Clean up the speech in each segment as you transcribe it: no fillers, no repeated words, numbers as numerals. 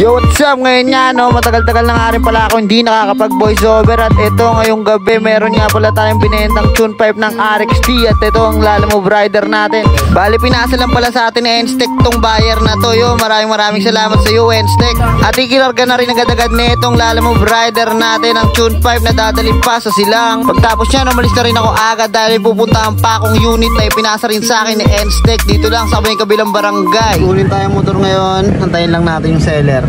Yo, what's up? Ngayon nga, no, matagal-tagal na nga rin pala ako hindi nakakapag voice over. At ito, ngayong gabi, meron nga pala tayong binentang tune 5 ng RXT. At ito ang Lalamove Rider natin. Bali, pinasa lang pala sa atin ni Enstech tong buyer na to. Yo, maraming salamat sa iyo, Enstech. At ikilarga na rin agad-agad na itong Lalamove Rider natin, ang tune 5 na dadali pa sa silang. Pagtapos yan, umalis na rin ako agad dahil pupuntahan pa akong unit na ipinasa rin sa akin ni Enstech. Dito lang sa may kabilang barangay. Kunin tayong motor ngayon. Antayin lang natin yung seller.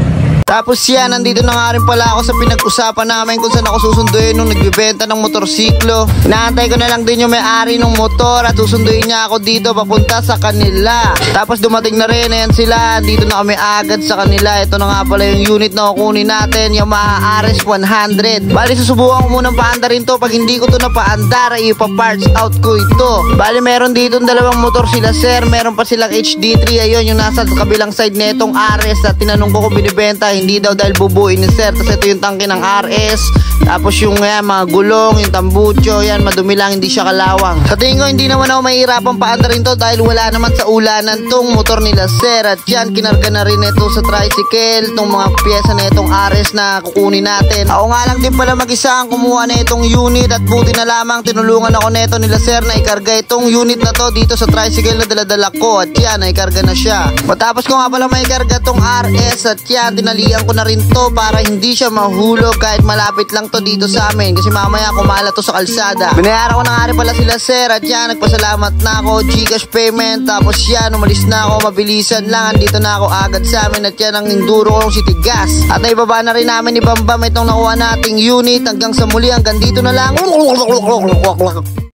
Tapos yan, nandito na nga rin pala ako sa pinag-usapan namin kung saan ako susunduin nung nagbibenta ng motorsiklo. Inaantay ko na lang din yung may-ari ng motor at susunduin niya ako dito papunta sa kanila. Tapos dumating na rin, ayan sila. Dito na kami agad sa kanila. Ito na nga pala yung unit na kukunin natin, Yamaha RS100. Bali, susubukan ko munang paanda rin to. Pag hindi ko to napaandar, ipa-parts out ko ito. Bali, meron dito dalawang motor sila, sir. Meron pa silang HD3. Ayun, yung nasa kabilang side na itong RS. At tinanong ko kung binibenta, hindi daw dahil bubuin ni sir. Tapos ito yung tangke ng RS. Tapos yung mga gulong, yung tambucho, yan madumi lang, hindi siya kalawang. Sa tingin ko hindi naman ako mahirapan paanda rin to dahil wala naman sa ulanan tong motor nila, sir. At yan, kinarga na rin ito sa tricycle, tong mga pyesa na itong RS na kukunin natin. Ako nga lang din pala mag-isa ang kumuha na itong unit at buti na lamang tinulungan ako neto nila, sir, na ikarga itong unit na to dito sa tricycle na daladala ko. At yan, naikarga na siya. Matapos ko nga pala maikarga tong RS at yan, tinalian ko na rin to para hindi siya mahulog kahit malapit lang to dito sa amin kasi mamaya kumala to sa kalsada. Binayaran ko na nga rin pala sila, sir, at yan, nagpasalamat na ako, GCash payment. Tapos yan, umalis na ako, mabilisan lang, andito na ako agad sa amin. At yan ang enduro kong City Gas. At naibaba na rin namin ni Bambam itong nakuha nating unit. Hanggang sa muli, hanggang dito na lang.